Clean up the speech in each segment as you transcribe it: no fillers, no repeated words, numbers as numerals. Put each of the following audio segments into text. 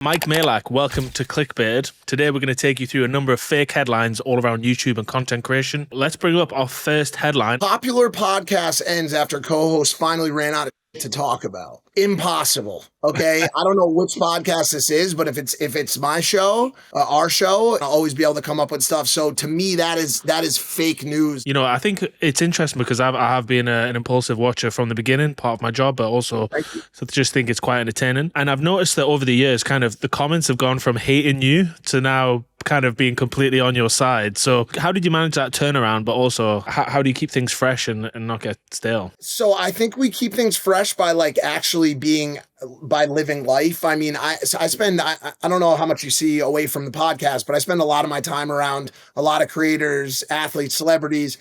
Mike Majlak, welcome to Clickbaited. Today we're going to take you through a number of fake headlines all around YouTube and content creation. Let's bring up our first headline. Popular podcast ends after co-host finally ran out of to talk about. Impossible. Okay. I don't know which podcast this is, but if it's my show, our show, I'll always be able to come up with stuff. So to me, that is fake news. You know, I think it's interesting because I have been an Impaulsive watcher from the beginning, part of my job, but also so just think it's quite entertaining. And I've noticed that over the years, kind of the comments have gone from hating you to now kind of being completely on your side. So how did you manage that turnaround? But also, how do you keep things fresh and not get stale? So I think we keep things fresh by by living life. I mean, I don't know how much you see away from the podcast, but I spend a lot of my time around a lot of creators, athletes, celebrities,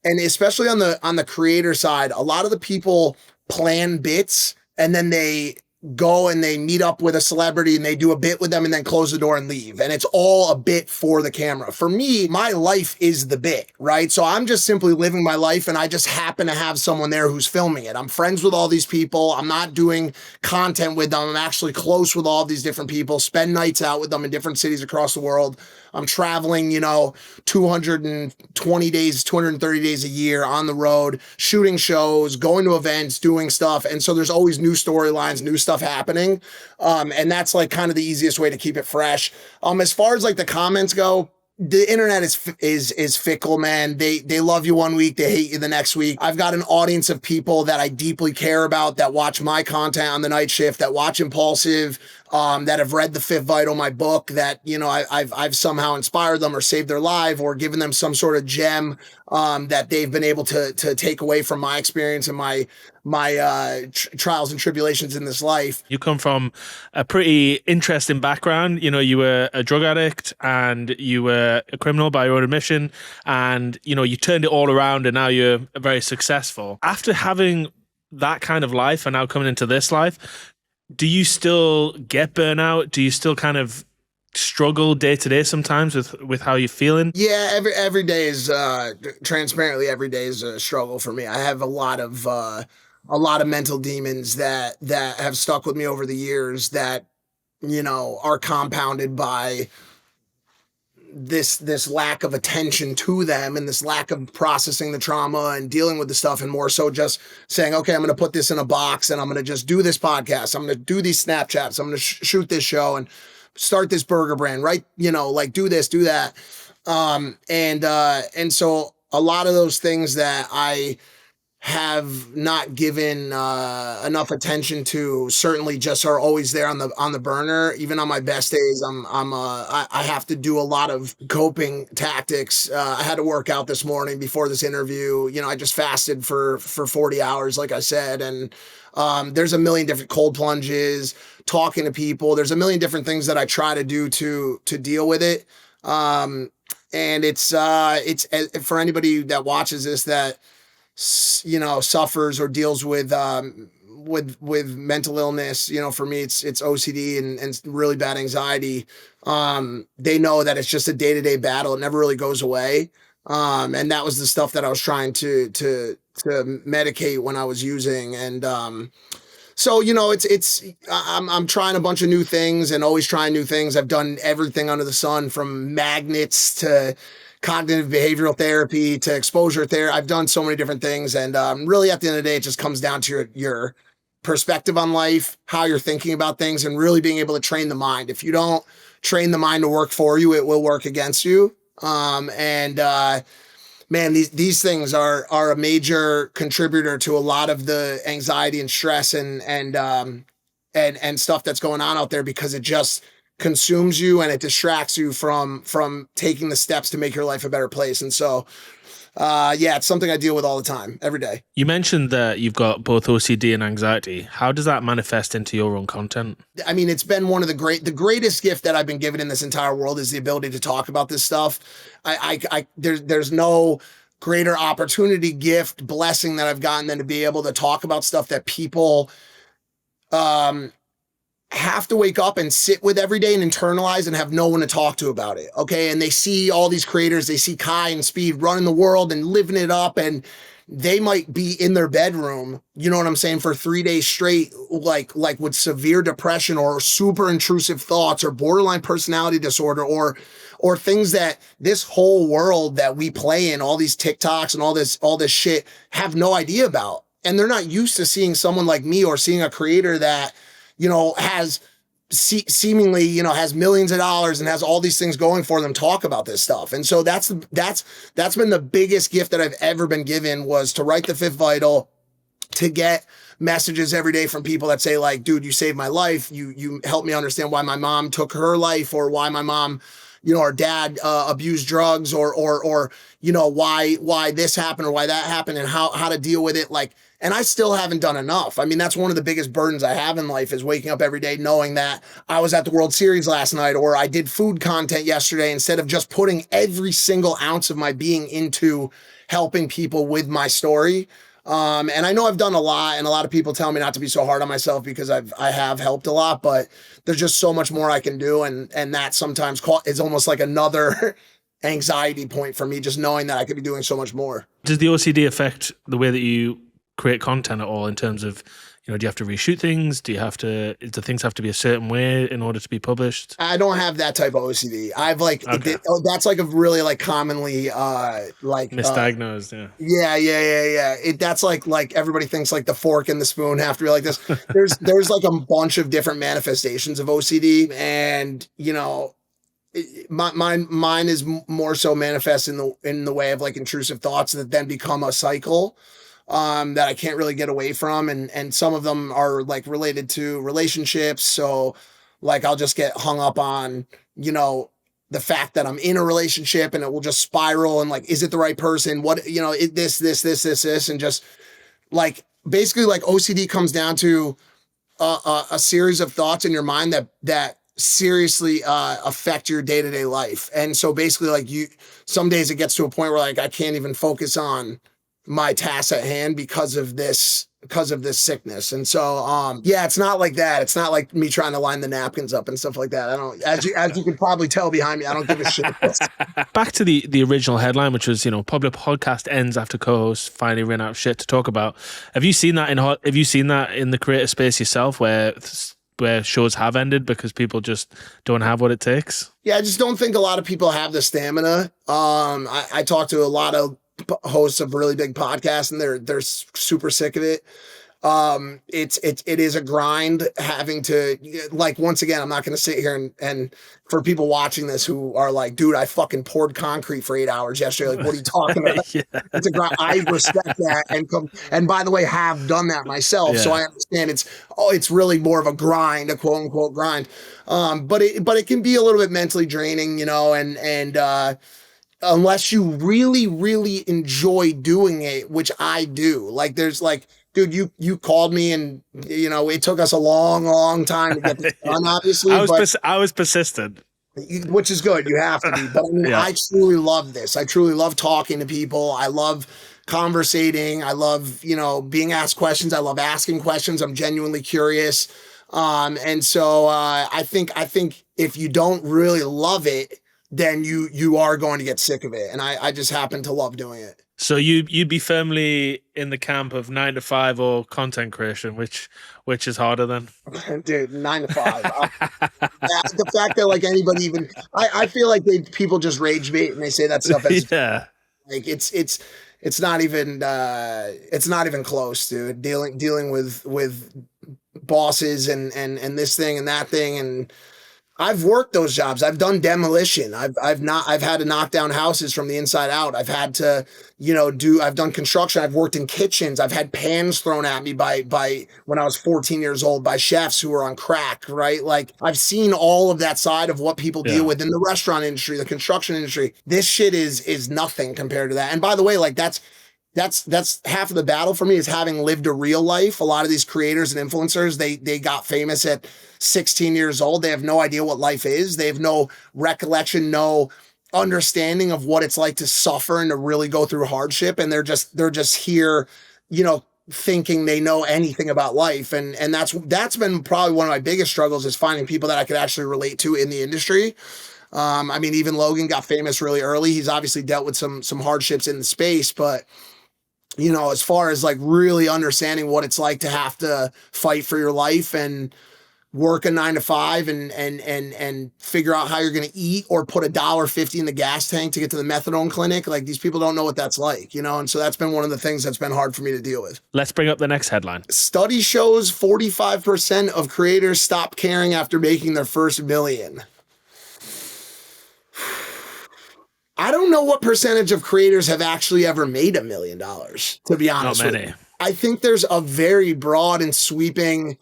and especially on the creator side, a lot of the people plan bits and then they go and they meet up with a celebrity and they do a bit with them and then close the door and leave. And it's all a bit for the camera. For me, my life is the bit, right? So I'm just simply living my life and I just happen to have someone there who's filming it. I'm friends with all these people. I'm not doing content with them. I'm actually close with all these different people, spend nights out with them in different cities across the world. I'm traveling, 220 days, 230 days a year on the road, shooting shows, going to events, doing stuff. And so there's always new storylines, new stuff happening. And that's like kind of the easiest way to keep it fresh. As far as like the comments go, the internet is fickle, man. They love you one week, they hate you the next week. I've got an audience of people that I deeply care about that watch my content on the night shift, that watch Impaulsive, that have read The Fifth Vital, my book, that, I've somehow inspired them or saved their life or given them some sort of gem that they've been able to take away from my experience and my trials and tribulations in this life. You come from a pretty interesting background. You were a drug addict and you were a criminal by your own admission, and you turned it all around and now you're very successful. After having that kind of life and now coming into this life, do you still get burnout? Do you still kind of struggle day to day sometimes with how you're feeling? Yeah, every day is transparently every day is a struggle for me. I have a lot of mental demons that have stuck with me over the years that are compounded by this lack of attention to them and this lack of processing the trauma and dealing with the stuff, and more so just saying, okay, I'm going to put this in a box and I'm going to just do this podcast. I'm going to do these Snapchats. I'm going to shoot this show and start this burger brand, right? Do this, do that. And so a lot of those things that I have not given enough attention to certainly just are always there on the burner. Even on my best days, I have to do a lot of coping tactics. I had to work out this morning before this interview. I just fasted for 40 hours, like I said, and there's a million different cold plunges, talking to people. There's a million different things that I try to do to deal with it. And it's for anybody that watches this that suffers or deals with mental illness. For me, it's OCD and really bad anxiety. They know that it's just a day-to-day battle. It never really goes away. And that was the stuff that I was trying to medicate when I was using. And so I'm trying a bunch of new things and always trying new things. I've done everything under the sun, from magnets to cognitive behavioral therapy to exposure therapy. I've done so many different things. And really, at the end of the day, it just comes down to your perspective on life, how you're thinking about things, and really being able to train the mind. If you don't train the mind to work for you, it will work against you. Man, these things are a major contributor to a lot of the anxiety and stress and stuff that's going on out there, because it just consumes you and it distracts you from taking the steps to make your life a better place. And so, it's something I deal with all the time, every day. You mentioned that you've got both OCD and anxiety. How does that manifest into your own content? I mean, it's been one of the greatest gift that I've been given in this entire world is the ability to talk about this stuff. There's no greater opportunity, gift, blessing that I've gotten than to be able to talk about stuff that people, have to wake up and sit with every day and internalize and have no one to talk to about it. Okay. And they see all these creators, they see Kai and Speed running the world and living it up. And they might be in their bedroom, you know what I'm saying, for 3 days straight, like with severe depression or super intrusive thoughts or borderline personality disorder or things that this whole world that we play in, all these TikToks and all this shit, have no idea about. And they're not used to seeing someone like me or seeing a creator that, has seemingly, has millions of dollars and has all these things going for them, talk about this stuff. And so that's been the biggest gift that I've ever been given, was to write The Fifth Vital, to get messages every day from people that say like, dude, you saved my life. You helped me understand why my mom took her life, or why my mom, or dad abused drugs, or why this happened or why that happened, and how to deal with it. Like, and I still haven't done enough. I mean, that's one of the biggest burdens I have in life, is waking up every day knowing that I was at the World Series last night, or I did food content yesterday, instead of just putting every single ounce of my being into helping people with my story. And I know I've done a lot, and a lot of people tell me not to be so hard on myself, because I have helped a lot, but there's just so much more I can do. And that sometimes is almost like another anxiety point for me, just knowing that I could be doing so much more. Does the OCD affect the way that you create content at all, in terms of, do you have to reshoot things? Do things have to be a certain way in order to be published? I don't have that type of OCD. I've Okay. that's like a really like commonly Misdiagnosed, yeah. Yeah. That's like everybody thinks like the fork and the spoon have to be like this. There's like a bunch of different manifestations of OCD, and mine is more so manifest in the way of like intrusive thoughts that then become a cycle that I can't really get away from. And some of them are like related to relationships. So like, I'll just get hung up on, the fact that I'm in a relationship, and it will just spiral, and like, is it the right person? What, this, and just like, basically like OCD comes down to a series of thoughts in your mind that seriously affect your day-to-day life. And so basically like some days it gets to a point where like I can't even focus on my tasks at hand because of this sickness. And so yeah, it's not like that. It's not like me trying to line the napkins up and stuff like that. I don't, as you can probably tell behind me, I don't give a shit. Back to the original headline, which was, popular podcast ends after co-hosts finally ran out of shit to talk about. Have you seen that in the creator space yourself, where shows have ended because people just don't have what it takes? Yeah, I just don't think a lot of people have the stamina. I talked to a lot of hosts of really big podcasts, and they're super sick of it. It is a grind having to, like, once again, I'm not going to sit here and for people watching this who are like, dude, I fucking poured concrete for 8 hours yesterday. Like, what are you talking about? Yeah. It's a grind. I respect that. And by the way, have done that myself. Yeah. So I understand it's really more of a grind, a quote unquote grind. But it can be a little bit mentally draining, and unless you really, really enjoy doing it, which I do. Like, there's like, dude, you called me, and it took us a long, long time to get this done, obviously. I was persistent, which is good. You have to be. But I mean, Yeah. I truly love this. I truly love talking to people. I love conversating. I love, being asked questions. I love asking questions. I'm genuinely curious. And so I think if you don't really love it, then you are going to get sick of it. And I just happen to love doing it. So you'd be firmly in the camp of 9 to 5 or content creation, which is harder then? Dude, 9 to 5. The fact that like anybody even, I feel like people just rage bait and they say that stuff as Yeah. like it's not even close, dude. Dealing with bosses and this thing and that thing, and I've worked those jobs. I've done demolition. I've had to knock down houses from the inside out. I've had to, I've done construction. I've worked in kitchens. I've had pans thrown at me by when I was 14 years old by chefs who were on crack, right? Like, I've seen all of that side of what people deal with in the restaurant industry, the construction industry. This shit is nothing compared to that. And by the way, like, that's half of the battle for me, is having lived a real life. A lot of these creators and influencers, they got famous at 16 years old. They have no idea what life is. They have no recollection, no understanding of what it's like to suffer and to really go through hardship. And they're just here, thinking they know anything about life. And that's been probably one of my biggest struggles, is finding people that I could actually relate to in the industry. I mean, even Logan got famous really early. He's obviously dealt with some hardships in the space, but you know, as far as like really understanding what it's like to have to fight for your life and work a 9 to 5 and figure out how you're going to eat or put $1.50 in the gas tank to get to the methadone clinic. Like these people don't know what that's like, you know? And so that's been one of the things that's been hard for me to deal with. Let's bring up the next headline. Study shows 45% of creators stop caring after making their first million. I don't know what percentage of creators have actually ever made $1 million, to be honest Not with many. you. I think there's a very broad and sweeping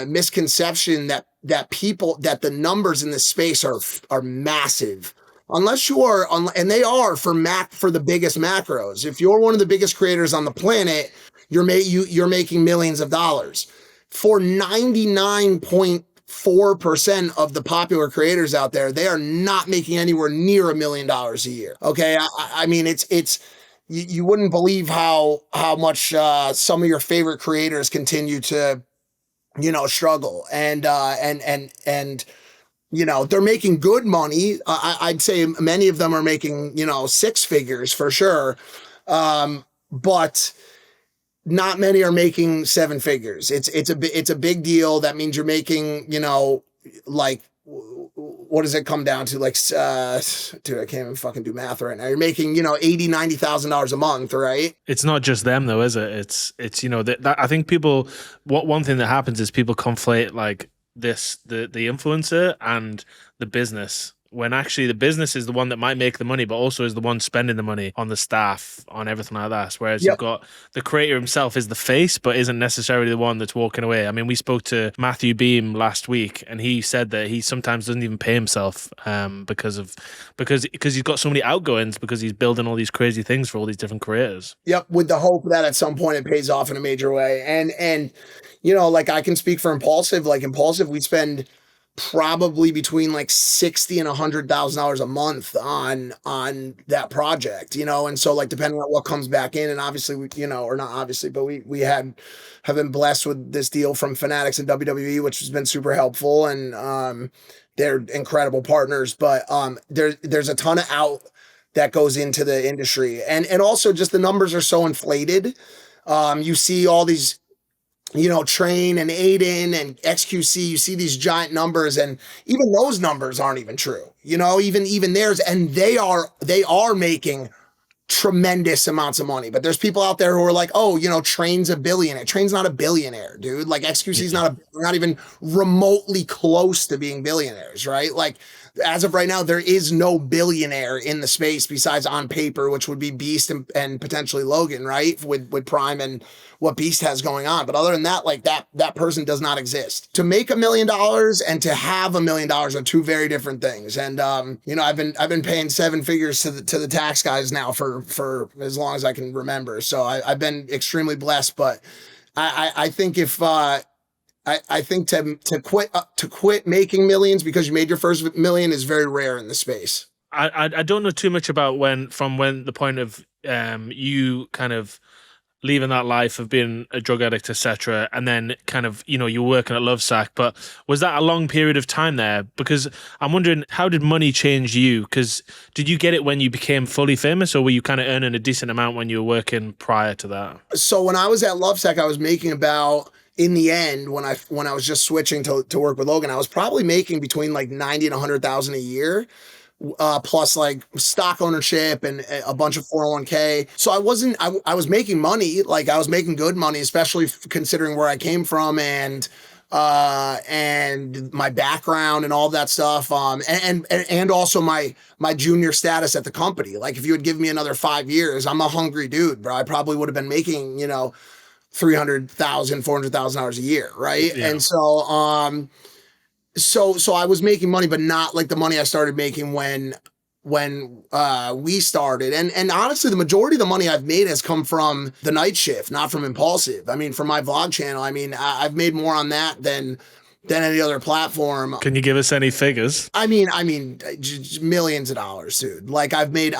misconception that the numbers in this space are massive. Unless you are, and they are for the biggest macros. If you're one of the biggest creators on the planet, you're making millions of dollars. For 99.4% of the popular creators out there, they are not making anywhere near $1 million a year. Okay, I mean it's you wouldn't believe how much some of your favorite creators continue to, you know, struggle and you know, they're making good money. I'd say many of them are making, you know, 6 figures for sure, but not many are making 7 figures. It's a big deal. That means you're making, you know, like what does it come down to? Like, dude, I can't even fucking do math right now. You're making, you know, $80,000-$90,000 a month, right? It's not just them though, is it? It's you know that I think people. One thing that happens is people conflate like the influencer and the business, when actually the business is the one that might make the money, but also is the one spending the money on the staff, on everything like that. Whereas you've Yep. got the creator himself is the face, but isn't necessarily the one that's walking away. I mean, we spoke to Matthew Beam last week, and he said that he sometimes doesn't even pay himself because he's got so many outgoings because he's building all these crazy things for all these different creators. Yep. With the hope that at some point it pays off in a major way. And you know, like I can speak for Impaulsive. Like Impaulsive, we spend probably between like $60,000 and $100,000 a month on that project, you know. And so like depending on what comes back in, and obviously we, you know, or not obviously, but we have been blessed with this deal from Fanatics and WWE, which has been super helpful, and they're incredible partners. But there's a ton of out that goes into the industry, and also just the numbers are so inflated. You see all these, you know, Train and Aiden and XQC, you see these giant numbers, and even those numbers aren't even true, you know, even theirs, and they are making tremendous amounts of money. But there's people out there who are like, oh, you know, Train's a billionaire. Train's not a billionaire, dude. Like XQC's not even remotely close to being billionaires, right? Like as of right now, there is no billionaire in the space besides on paper, which would be Beast and potentially Logan, right? With Prime and what Beast has going on. But other than that, like that person does not exist. To make $1 million and to have $1 million are two very different things. And you know, I've been paying 7 figures to the tax guys now for as long as I can remember. So I've been extremely blessed. But I think if I think to quit making millions because you made your first million is very rare in the space. I don't know too much about when the point of you kind of leaving that life of being a drug addict, etc., and then kind of, you know, you're working at Lovesac, but was that a long period of time there? Because I'm wondering, how did money change you? Because did you get it when you became fully famous, or were you kind of earning a decent amount when you were working prior to that? So when I was at Lovesac, I was making about, in the end, when I was just switching to work with Logan, I was probably making between like 90 and 100,000 a year. Plus like stock ownership and a bunch of 401k. So I was making money, like I was making good money, especially considering where I came from and my background and all that stuff. And also my junior status at the company. Like if you would give me another 5 years, I'm a hungry dude, bro. I probably would have been making, you know, $300,000, $400,000 a year. Right. Yeah. And so I was making money, but not like the money I started making when we started. And honestly, the majority of the money I've made has come from the night shift, not from Impaulsive. I mean, from my vlog channel, I mean, I've made more on that than any other platform. Can you give us any figures? I mean, millions of dollars, dude. Like I've made,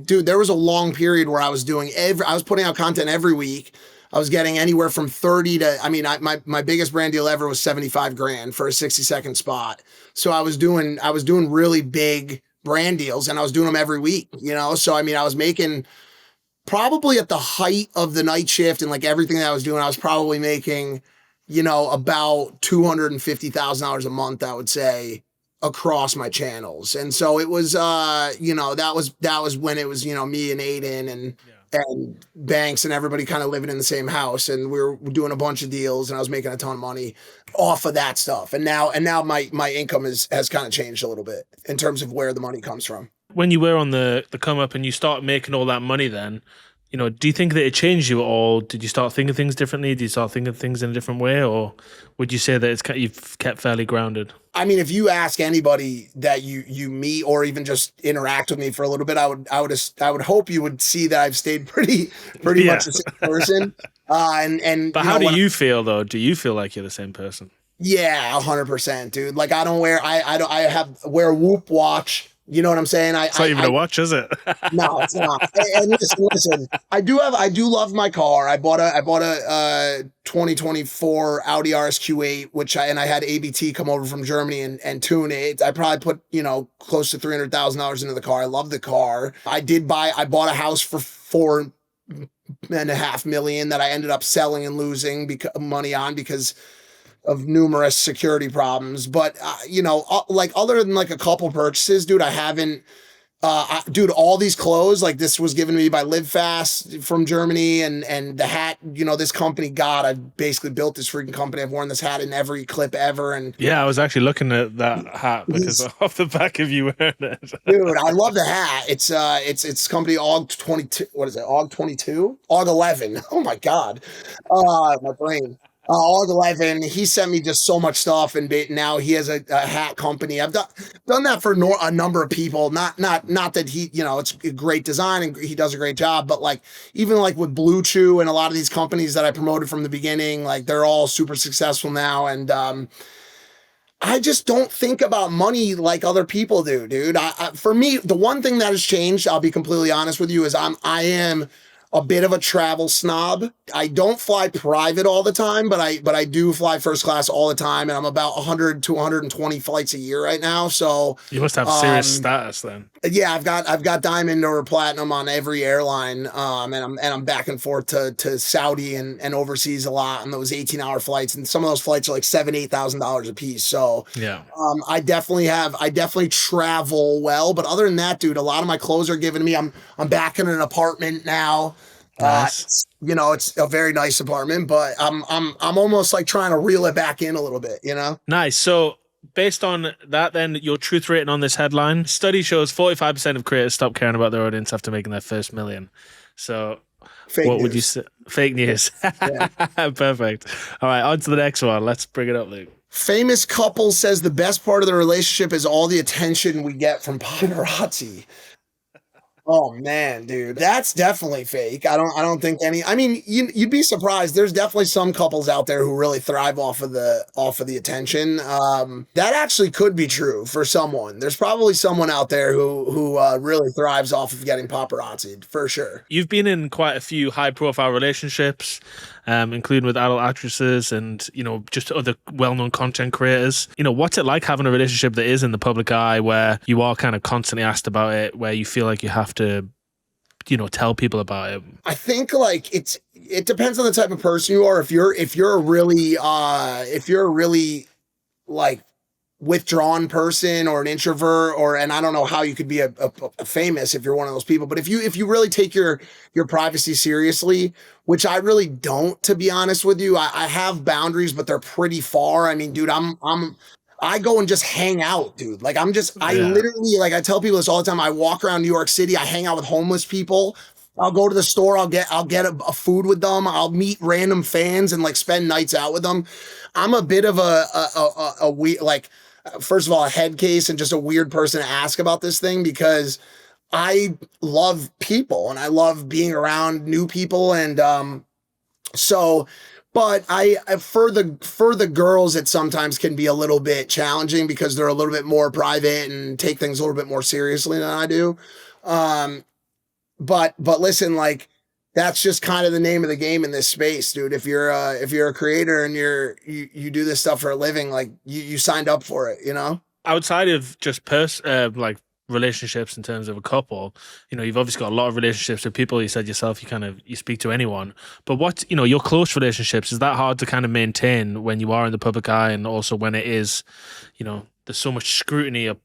dude, there was a long period where I was putting out content every week. I was getting anywhere from 30 to, I mean, my biggest brand deal ever was 75 grand for a 60-second spot. So I was doing really big brand deals, and I was doing them every week, you know? So, I mean, I was making probably at the height of the night shift and like everything that I was doing, I was probably making, about $250,000 a month, I would say, across my channels. And so it was, that was when it was, me and Aiden and Banks and everybody kind of living in the same house, and we were doing a bunch of deals, and I was making a ton of money off of that stuff. And now my income has kind of changed a little bit in terms of where the money comes from. When you were on the come up and you start making all that money, then, do you think that it changed you at all? Did you start thinking things differently? Did you start thinking things in a different way, or would you say that you've kept fairly grounded? I mean, if you ask anybody that you meet or even just interact with me for a little bit, I would hope you would see that I've stayed pretty Yeah. much the same person. And But how do you feel though? Do you feel like you're the same person? Yeah, 100%, dude. Like I don't wear wear a Whoop watch. You know what I'm saying? It's not even a watch, is it? No, it's not. And listen. I do love my car. I bought a 2024 Audi RSQ8, I had ABT come over from Germany and tune it. I probably put close to $300,000 into the car. I love the car. I bought a house for $4.5 million that I ended up selling and losing money on because of numerous security problems. But like other than like a couple purchases, dude, I haven't dude, all these clothes, like this was given to me by Live Fast from Germany, and the hat, this company, God, I've basically built this freaking company. I've worn this hat in every clip ever. And yeah, I was actually looking at that hat because off the back of you wearing it. Dude, I love the hat. It's company AUG 22. What is it? AUG 22? AUG 11. Oh my God. My brain. AUG 11. He sent me just so much stuff, and now he has a hat company. I've done that for a number of people. Not that he, it's a great design and he does a great job, but like even like with Blue Chew and a lot of these companies that I promoted from the beginning, like they're all super successful now. And I just don't think about money like other people do, dude. For me, the one thing that has changed, I'll be completely honest with you, is I am a bit of a travel snob. I don't fly private all the time, but I do fly first class all the time, and I'm about 100 to 120 flights a year right now. So you must have serious status then. Yeah, I've got diamond or platinum on every airline, and I'm back and forth to Saudi and overseas a lot on those 18-hour flights, and some of those flights are like $7,000-8,000 a piece. So yeah, I definitely travel well, but other than that, dude, a lot of my clothes are given to me. I'm back in an apartment now. Nice. It's a very nice apartment, but I'm almost like trying to reel it back in a little bit, Nice. So based on that, then your truth rating on this headline study shows 45% of creators stop caring about their audience after making their first million. So Fake what news. would you say? Fake news. Yeah. Perfect. All right, on to the next one. Let's bring it up, Luke. Famous couple says the best part of the relationship is all the attention we get from paparazzi. Oh man, dude, that's definitely fake. I don't think any. I mean, you'd be surprised. There's definitely some couples out there who really thrive off of the attention. That actually could be true for someone. There's probably someone out there who really thrives off of getting paparazzi for sure. You've been in quite a few high-profile relationships, including with adult actresses and just other well-known content creators. What's it like having a relationship that is in the public eye, where you are kind of constantly asked about it, where you feel like you have to tell people about it? I think like it depends on the type of person you are. If you're a really like withdrawn person or an introvert, and I don't know how you could be a famous if you're one of those people, but if you really take your privacy seriously, which I really don't, to be honest with you, I have boundaries, but they're pretty far. I mean, dude, I go and just hang out, dude. Like I literally, like I tell people this all the time. I walk around New York City. I hang out with homeless people. I'll go to the store. I'll get a food with them. I'll meet random fans and like spend nights out with them. I'm a bit of a weird, like, first of all, a head case and just a weird person to ask about this thing, because I love people and I love being around new people. And but for the girls, it sometimes can be a little bit challenging because they're a little bit more private and take things a little bit more seriously than I do. But listen, like that's just kind of the name of the game in this space, dude. If you're a creator and you do this stuff for a living, like you signed up for it, Outside of just like relationships in terms of a couple, you've obviously got a lot of relationships with people. You said yourself, you speak to anyone, but your close relationships, is that hard to kind of maintain when you are in the public eye, and also when it is, there's so much scrutiny of,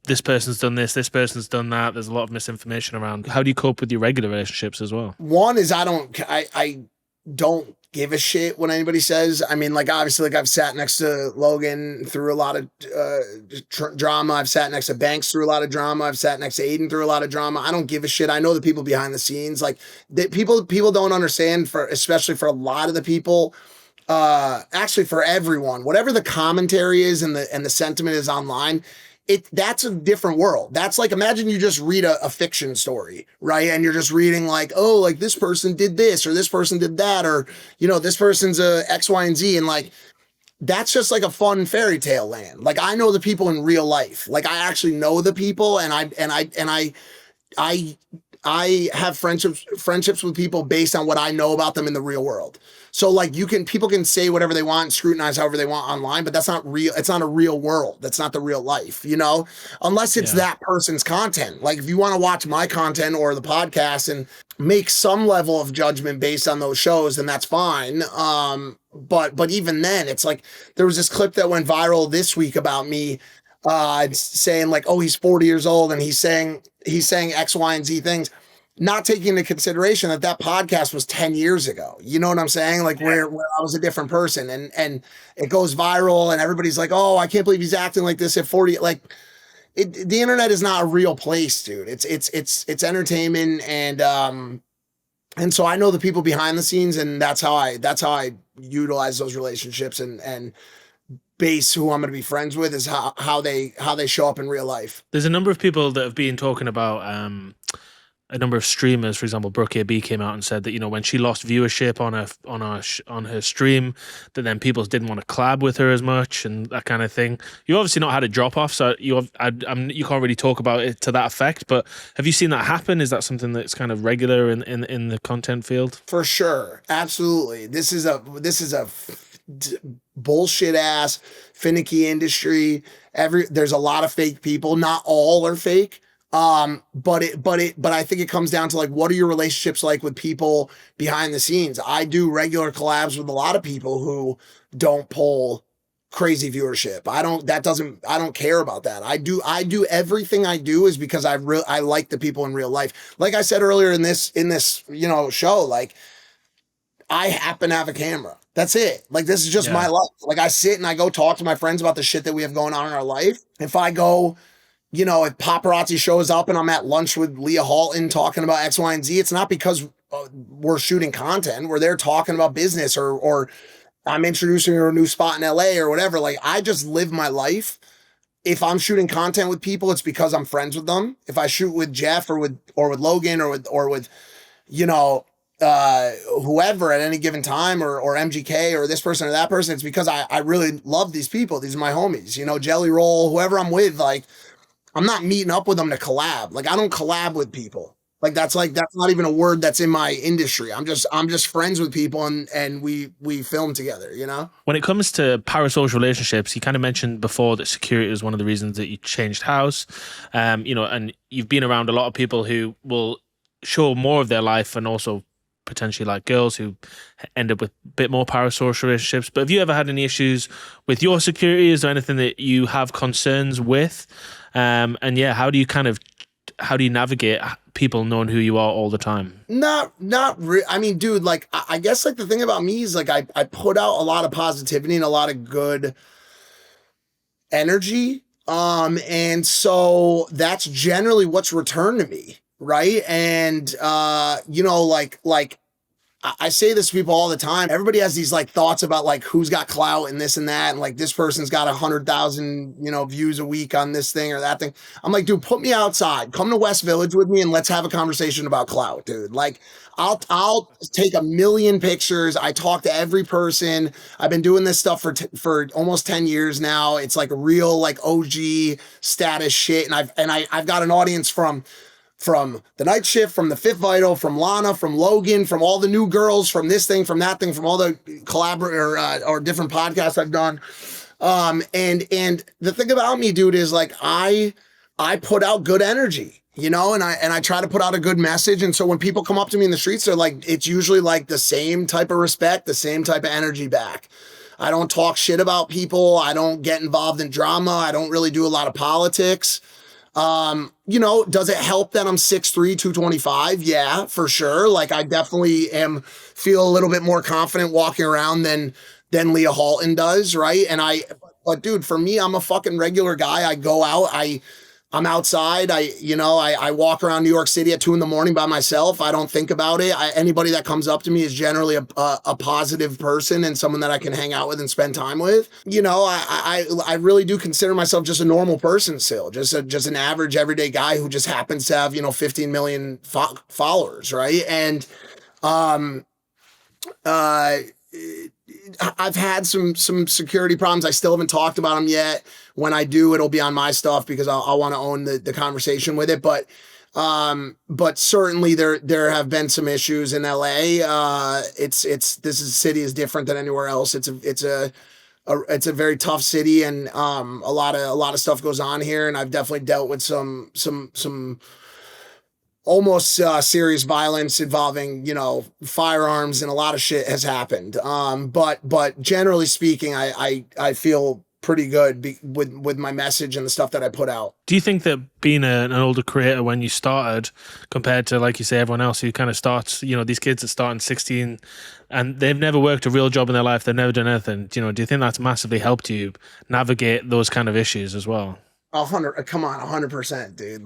this person's done this person's done that. There's a lot of misinformation around. How do you cope with your regular relationships as well? One is I don't give a shit what anybody says. I mean, like, obviously, like, I've sat next to Logan through a lot of drama. I've sat next to Banks through a lot of drama. I've sat next to Aiden through a lot of drama. I don't give a shit. I know the people behind the scenes. Like, people don't understand, especially for a lot of the people, actually for everyone, whatever the commentary is and the sentiment is online, that's a different world. That's like, imagine you just read a fiction story, right? And you're just reading like, oh, like this person did this or this person did that, or, this person's a X, Y, and Z. And like, that's just like a fun fairy tale land. Like, I know the people in real life. Like, I actually know the people, and I have friendships with people based on what I know about them in the real world. So like, people can say whatever they want, scrutinize however they want online, but that's not real. It's not a real world. That's not the real life, unless it's that person's content. Like, if you want to watch my content or the podcast and make some level of judgment based on those shows, then that's fine. But even then, it's like, there was this clip that went viral this week about me, saying like, oh, he's 40 years old and he's saying X, Y, and Z things, not taking into consideration that podcast was 10 years ago. You know what I'm saying? Like, where I was a different person, and it goes viral and everybody's like, oh, I can't believe he's acting like this at 40. Like, the internet is not a real place, dude. It's entertainment. And so I know the people behind the scenes, and that's how I utilize those relationships and base who I'm going to be friends with is how they show up in real life. There's a number of people that have been talking about, a number of streamers. For example, Brooke AB came out and said that, when she lost viewership on her stream, that then people didn't want to collab with her as much and that kind of thing. You obviously not had a drop off, so you can't really talk about it to that effect. But have you seen that happen? Is that something that's kind of regular in the content field? For sure, absolutely. This is a bullshit ass finicky industry. There's a lot of fake people. Not all are fake. But I think it comes down to like, what are your relationships like with people behind the scenes? I do regular collabs with a lot of people who don't pull crazy viewership. I don't care about that. I do everything I do is because I like the people in real life. Like I said earlier in this, show, like, I happen to have a camera. That's it. Like, this is just my life. Like, I sit and I go talk to my friends about the shit that we have going on in our life. If I go, if paparazzi shows up and I'm at lunch with Leah Halton talking about X, Y, and Z, it's not because we're shooting content. We're there talking about business, or I'm introducing her to a new spot in LA or whatever. Like, I just live my life. If I'm shooting content with people, it's because I'm friends with them. If I shoot with Jeff or with Logan or with whoever at any given time, or MGK or this person or that person, it's because I really love these people. These are my homies, Jelly Roll, whoever I'm with. Like, I'm not meeting up with them to collab. Like, I don't collab with people. That's not even a word that's in my industry. I'm just friends with people, and we film together, When it comes to parasocial relationships, you kind of mentioned before that security was one of the reasons that you changed house. And you've been around a lot of people who will show more of their life, and also potentially like girls who end up with a bit more parasocial relationships. But have you ever had any issues with your security? Is there anything that you have concerns with? And how do you navigate people knowing who you are all the time? I mean, dude, like, I guess like the thing about me is like, I put out a lot of positivity and a lot of good energy. And so that's generally what's returned to me. Right. And, like I say this to people all the time. Everybody has these like thoughts about like who's got clout and this and that. And like, this person's got 100,000, views a week on this thing or that thing. I'm like, dude, put me outside, come to West Village with me and let's have a conversation about clout, dude. Like, I'll take 1 million pictures. I talk to every person. I've been doing this stuff for almost 10 years now. It's like real, like OG status shit. And I've got an audience from the Night Shift, from the Fifth Vital, from Lana, from Logan, from all the new girls, from this thing, from that thing, from all the or different podcasts I've done. And the thing about me, dude, is like, I I put out good energy, and I try to put out a good message. And so when people come up to me in the streets, they're like, it's usually like the same type of respect, the same type of energy back. I don't talk shit about people. I don't get involved in drama. I don't really do a lot of politics. Does it help that I'm 6'3", 225? Yeah, for sure. Like I definitely feel a little bit more confident walking around than Leah Halton does, right? But dude, for me, I'm a fucking regular guy. I go out, I'm outside. I walk around New York City at 2 a.m. by myself. I don't think about it. Anybody that comes up to me is generally a positive person and someone that I can hang out with and spend time with. I really do consider myself just a normal person still, just an average everyday guy who just happens to have 15 million followers, right? And uh, I've had some security problems. I still haven't talked about them yet. When I do, it'll be on my stuff because I'll want to own the conversation with it. But certainly there have been some issues in LA. City is different than anywhere else. It's a very tough city, and a lot of stuff goes on here. And I've definitely dealt with some almost serious violence involving firearms, and a lot of shit has happened. But generally speaking, I feel pretty good with my message and the stuff that I put out. Do you think that being an older creator when you started, compared to, like you say, everyone else who kind of starts, these kids that start in 16 and they've never worked a real job in their life, they've never done anything, do you think that's massively helped you navigate those kind of issues as well? 100%, dude.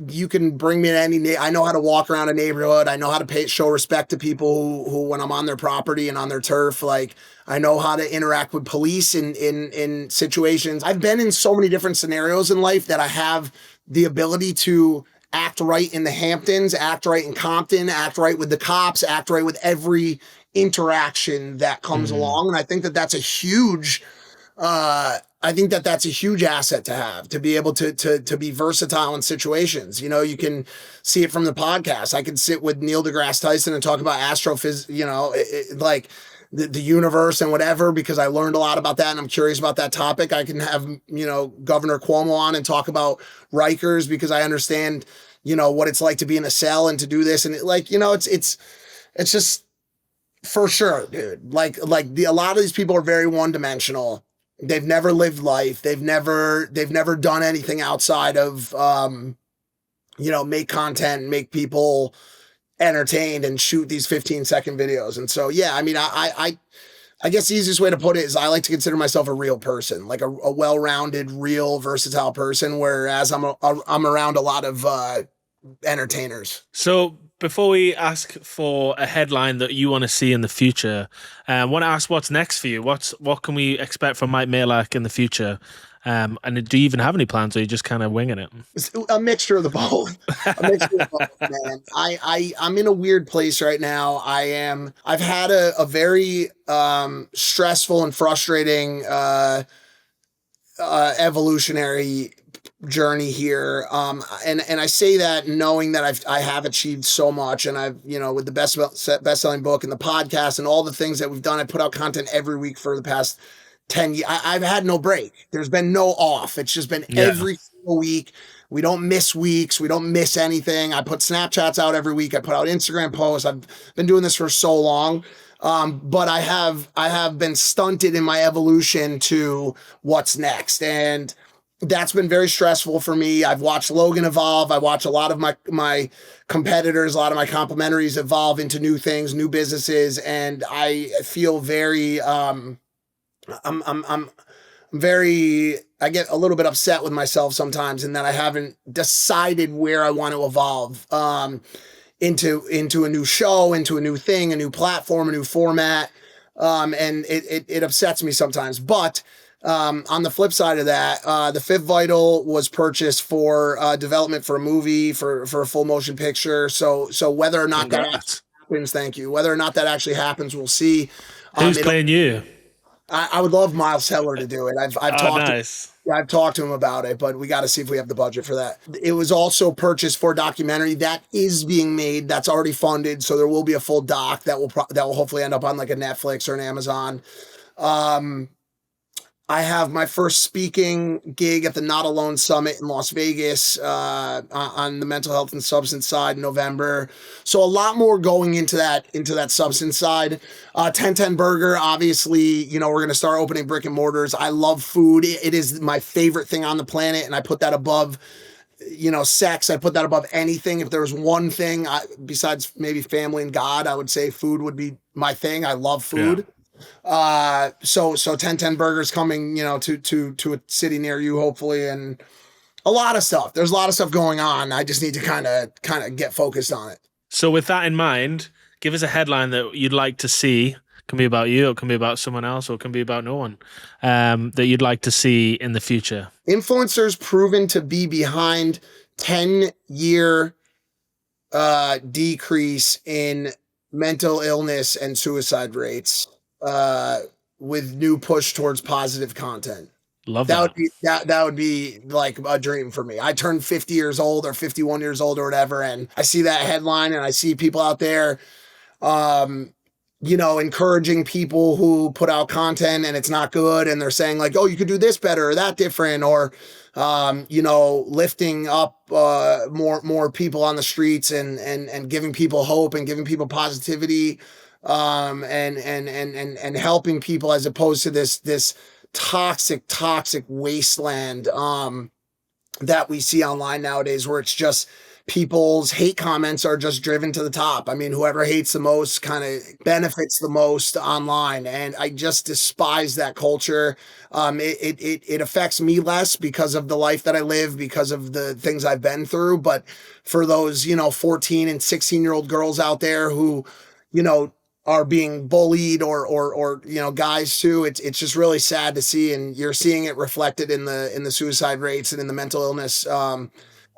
You can bring me to I know how to walk around a neighborhood. I know how to show respect to people who when I'm on their property and on their turf, like I know how to interact with police in situations. I've been in so many different scenarios in life that I have the ability to act right in the Hamptons, act right in Compton, act right with the cops, act right with every interaction that comes along. And I think that that's a huge asset to have, to be able to be versatile in situations. You can see it from the podcast. I can sit with Neil deGrasse Tyson and talk about astrophysics, like the universe and whatever, because I learned a lot about that and I'm curious about that topic. I can have, Governor Cuomo on and talk about Rikers because I understand, what it's like to be in a cell and to do this. And it's just for sure, dude. A lot of these people are very one dimensional. They've never lived life. They've never done anything outside of, make content, make people entertained and shoot these 15-second videos. And so, yeah, I mean, I guess the easiest way to put it is I like to consider myself a real person, like a well-rounded, real, versatile person, whereas I'm around a lot of entertainers. So before we ask for a headline that you want to see in the future, I want to ask what's next for you. What can we expect from Mike Majlak in the future? And do you even have any plans, or are you just kind of winging it? It's a mixture of the both. Man. I'm in a weird place right now. I've had a very stressful and frustrating evolutionary journey here. And I say that knowing that I have achieved so much, and I've, with the best-selling book and the podcast and all the things that we've done, I put out content every week for the past 10 years. I've had no break. There's been no off. It's just been every single week. We don't miss weeks. We don't miss anything. I put Snapchats out every week. I put out Instagram posts. I've been doing this for so long. But I have been stunted in my evolution to what's next. And that's been very stressful for me. I've watched Logan evolve. I watch a lot of my competitors, a lot of my complementaries evolve into new things, new businesses. And I feel very, I get a little bit upset with myself sometimes in that I haven't decided where I want to evolve, into a new show, into a new thing, a new platform, a new format. And it upsets me sometimes, but, on the flip side of that, the Fifth Vital was purchased for, development for a movie, for a full motion picture. So whether or not that happens, thank you. Whether or not that actually happens, we'll see. Who's playing you? I would love Miles Teller to do it. I've talked to him about it, but we got to see if we have the budget for that. It was also purchased for a documentary that is being made. That's already funded, so there will be a full doc that will hopefully end up on like a Netflix or an Amazon. I have my first speaking gig at the Not Alone Summit in Las Vegas on the mental health and substance side in November. So a lot more going into that substance side. 1010 Burger, obviously, you know, we're going to start opening brick and mortars. I love food. It is my favorite thing on the planet, and I put that above, you know, sex. I put that above anything. If there was one thing besides maybe family and God, I would say food would be my thing. I love Yeah. food. So 1010 Burgers coming, you know, to a city near you, hopefully, and a lot of stuff. There's a lot of stuff going on. I just need to kind of get focused on it. So with that in mind, give us a headline that you'd like to see. It can be about you, it can be about someone else, or it can be about no one. That you'd like to see in the future. Influencers proven to be behind 10-year decrease in mental illness and suicide rates with new push towards positive content. Love That that. would be that would be like a dream for me. I turned 50 years old or 51 years old or whatever, and I see that headline and I see people out there um you know, encouraging people who put out content and it's not good, and they're saying like, oh, you could do this better or that different, or you know, lifting up more people on the streets and giving people hope and giving people positivity, and helping people, as opposed to this toxic wasteland that we see online nowadays, where it's just people's hate comments are just driven to the top. I mean, whoever hates the most kind of benefits the most online, and I just despise that culture. It affects me less because of the life that I live, because of the things I've been through. But for those, you know, 14 and 16-year-old girls out there who, you know, are being bullied, or you know, guys too, it's just really sad to see, and you're seeing it reflected in the suicide rates and in the mental illness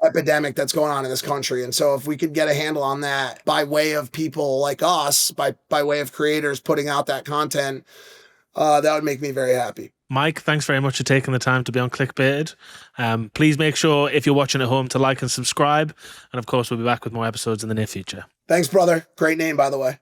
epidemic that's going on in this country. And so if we could get a handle on that by way of people like us, by way of creators putting out that content, that would make me very happy. Mike, thanks very much for taking the time to be on Clickbaited. Please make sure, if you're watching at home, to like and subscribe. And of course, we'll be back with more episodes in the near future. Thanks, brother. Great name, by the way.